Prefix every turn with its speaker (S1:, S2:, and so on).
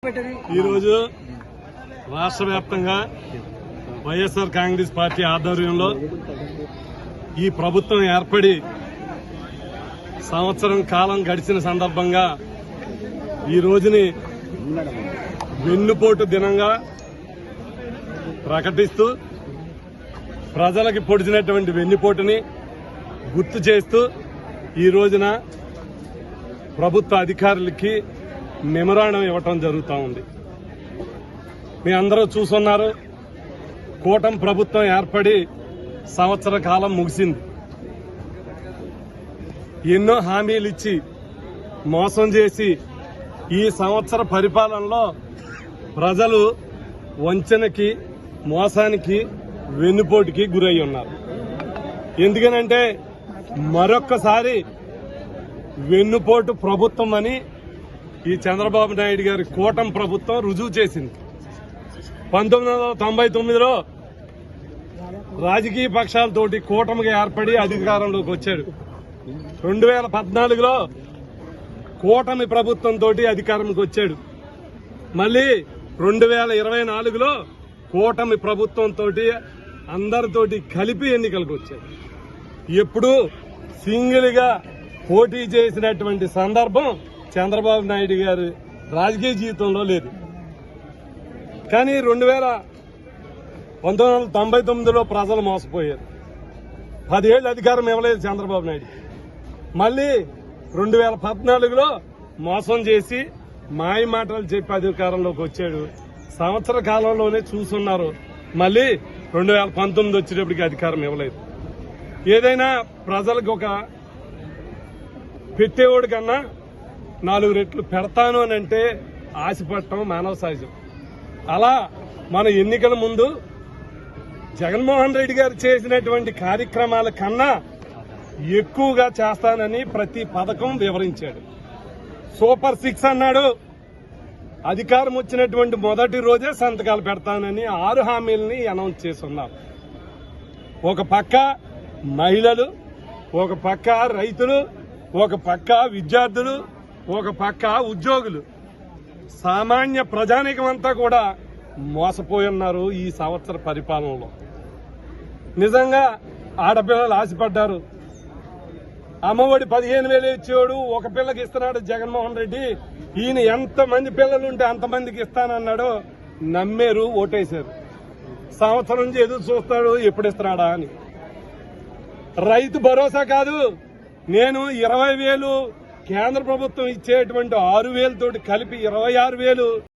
S1: ఈరోజు రాష్ట్ర వ్యాప్తంగా వైఎస్ఆర్ కాంగ్రెస్ పార్టీ ఆధ్వర్యంలో ఈ ప్రభుత్వం ఏర్పడి సంవత్సరం కాలం గడిచిన సందర్భంగా ఈ రోజుని వెన్నుపోటు దినంగా ప్రకటిస్తూ ప్రజలకి పొడిచినటువంటి వెన్నుపోటుని గుర్తు చేస్తూ ఈ రోజున ప్రభుత్వ అధికారులకి మెమరాండం ఇవ్వటం జరుగుతూ ఉంది. మీ అందరూ చూస్తున్నారు, కూటమి ప్రభుత్వం ఏర్పడి సంవత్సర కాలం ముగిసింది. ఎన్నో హామీలు ఇచ్చి మోసం చేసి ఈ సంవత్సర పరిపాలనలో ప్రజలు వంచనకి, మోసానికి, వెన్నుపోటుకి గురై ఉన్నారు. ఎందుకనంటే మరొక్కసారి వెన్నుపోటు ప్రభుత్వం అని ఈ చంద్రబాబు నాయుడు గారి కూటమి ప్రభుత్వం రుజువు చేసింది. 1999లో రాజకీయ పక్షాలతోటి కూటమిగా ఏర్పడి అధికారంలోకి వచ్చాడు. 2014లో కూటమి ప్రభుత్వంతో అధికారంలోకి వచ్చాడు. మళ్ళీ 2024లో కూటమి ప్రభుత్వంతో అందరితోటి కలిపి ఎన్నికలకు వచ్చాడు. ఎప్పుడూ సింగిల్ గా పోటీ చేసినటువంటి సందర్భం చంద్రబాబు నాయుడు గారి రాజకీయ జీవితంలో లేదు. కానీ 1999లో ప్రజలు మోసపోయారు. 10 ఏళ్ళు అధికారం ఇవ్వలేదు చంద్రబాబు నాయుడు. మళ్ళీ 2014లో మోసం చేసి మాయ మాటలు చెప్పి అధికారంలోకి వచ్చాడు. సంవత్సర కాలంలోనే చూస్తున్నారు. మళ్ళీ 2019 వచ్చేటప్పటికి అధికారం ఇవ్వలేదు. ఏదైనా ప్రజలకు ఒక పెట్టేవాడి కన్నా 4 రెట్లు పెడతాను అని అంటే ఆశపడటం మానవ సహజం. అలా మన ఎన్నికల ముందు జగన్మోహన్ రెడ్డి గారు చేసినటువంటి కార్యక్రమాల కన్నా ఎక్కువగా చేస్తానని ప్రతి పథకం వివరించాడు. సూపర్ 6 అన్నాడు. అధికారం వచ్చినటువంటి మొదటి రోజే సంతకాలు పెడతానని 6 హామీలని అనౌన్స్ చేస్తున్నారు. ఒక పక్క మహిళలు, ఒక పక్క రైతులు, ఒక పక్క విద్యార్థులు, ఒక పక్క ఉద్యోగులు, సామాన్య ప్రజానీకం అంతా కూడా మోసపోయి ఉన్నారు. ఈ సంవత్సర పరిపాలనలో నిజంగా ఆడపిల్లలు ఆశపడ్డారు. అమ్మఒడి 15,000 ఇచ్చేవాడు, ఒక పిల్లకి ఇస్తున్నాడు జగన్మోహన్ రెడ్డి. ఈయన ఎంతమంది పిల్లలుంటే అంతమందికి ఇస్తానన్నాడు. నమ్మేరు, ఓటేశారు. సంవత్సరం నుంచి ఎదురు చూస్తాడు ఎప్పుడు ఇస్తున్నాడా అని. రైతు భరోసా కాదు, నేను 20,000 కేంద్ర ప్రభుత్వం ఇచ్చేటువంటి 6,000 తోటి కలిపి 26,000